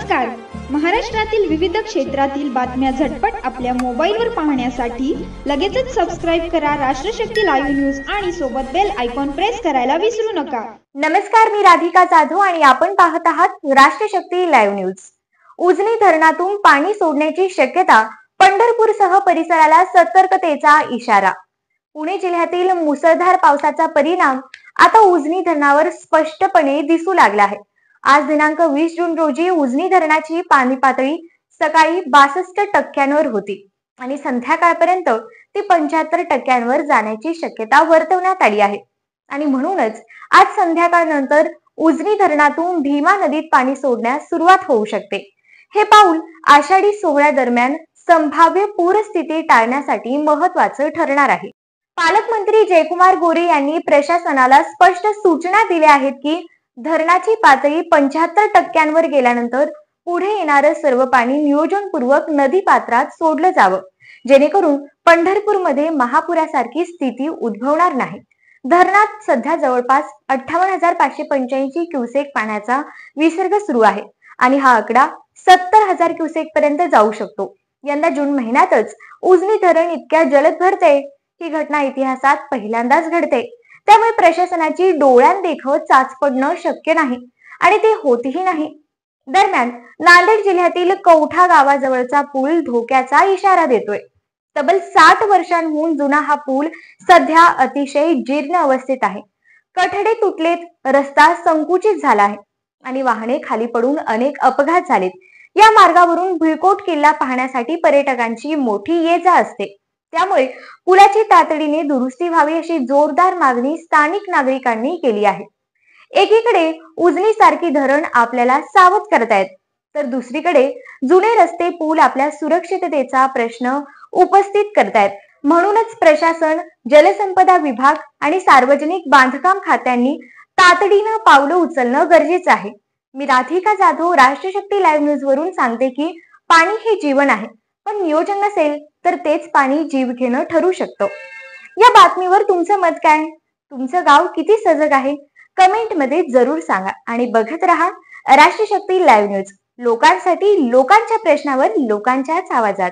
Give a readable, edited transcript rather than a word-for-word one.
नमस्कार. महाराष्ट्रातील विविध क्षेत्रातील बातम्या झटपट आपल्या मोबाईलवर पाहण्यासाठी लगेचच सबस्क्राईब करा राष्ट्रशक्ती लाईव्ह न्यूज आणि सोबत बेल आयकॉन प्रेस करायला विसरू नका. नमस्कार, मी राधिका जाधव आणि आपण पाहत आहात राष्ट्रशक्ती लाईव्ह न्यूज. उजनी धरणातून पाणी सोडण्याची शक्यता, पंढरपूरसह परिसराला सतर्कतेचा इशारा. पुणे जिल्ह्यातील मुसळधार पावसाचा परिणाम आता उजनी धरणावर स्पष्टपणे दिसू लागला आहे. आज दिनांक 20 जून रोजी उजनी धरणाची पाणी पातळी सकाळी 62% होती आणि संध्याकाळपर्यंत ती 75% जाण्याची शक्यता वर्तवण्यात आली आहे. आणि म्हणूनच आज संध्याकाळनंतर उजनी धरणातून भीमा नदीत पाणी सोडण्यास सुरुवात होऊ शकते. हे पाऊल आषाढी सोहळ्यादरम्यान संभाव्य पूरस्थिती टाळण्यासाठी महत्त्वाचं ठरणार आहे. पालकमंत्री जयकुमार गोरे यांनी प्रशासनाला स्पष्ट सूचना दिल्या आहेत की धरणाची पातळी 75% गेल्यानंतर पुढे येणारं सर्व पाणी नियोजनपूर्वक नदी पात्रात सोडलं जावं, जेणेकरून पंढरपूरमध्ये महापुरासारखी स्थिती उद्भवणार नाही. धरणात सध्या जवळपास 58,585 क्युसेक पाण्याचा विसर्ग सुरू आहे आणि हा आकडा 70,000 क्युसेक पर्यंत जाऊ शकतो. यंदा जून महिन्यातच उजनी धरण इतक्या जलद भरते ही घटना इतिहासात पहिल्यांदाच घडते. त्यामुळे प्रशासनाची डोळ्यांदेखत चाच पडणं शक्य नाही आणि ते होतही नाही. दरम्यान नांदेड जिल्ह्यातील कौठा गावाजवळचा पूल धोक्याचा इशारा देतोय. तब्बल 60 वर्षांहून जुना हा पूल सध्या अतिशय जीर्ण अवस्थेत आहे. कठडे तुटलेत, रस्ता संकुचित झाला आहे आणि वाहने खाली पडून अनेक अपघात झालेत. या मार्गावरून भुईकोट किल्ला पाहण्यासाठी पर्यटकांची मोठी ये-जा असते. त्यामुळे पुलाची तातडीने दुरुस्ती व्हावी अशी जोरदार मागणी स्थानिक नागरिकांनी केली आहे. एकीकडे उजनी सारखी धरण आपल्याला सावध करतायत, तर दुसरीकडे जुने रस्ते पूल आपल्या सुरक्षिततेचा प्रश्न उपस्थित करतायत. म्हणूनच प्रशासन, जलसंपदा विभाग आणि सार्वजनिक बांधकाम खात्यांनी तातडीनं पावलं उचलणं गरजेचं आहे. मी राधिका जाधव राष्ट्रशक्ती लाईव्ह न्यूज वरून सांगते की पाणी हे जीवन आहे, पण नियोजन नसेल तर तेच पाणी जीव घेणं ठरू शकतं. या बातमीवर तुमचं मत काय? तुमचं गाव किती सजग आहे? कमेंट मध्ये जरूर सांगा आणि बघत रहा राष्ट्रशक्ती लाईव्ह न्यूज. लोकांसाठी, लोकांच्या प्रश्नावर, लोकांच्याच आवाजात.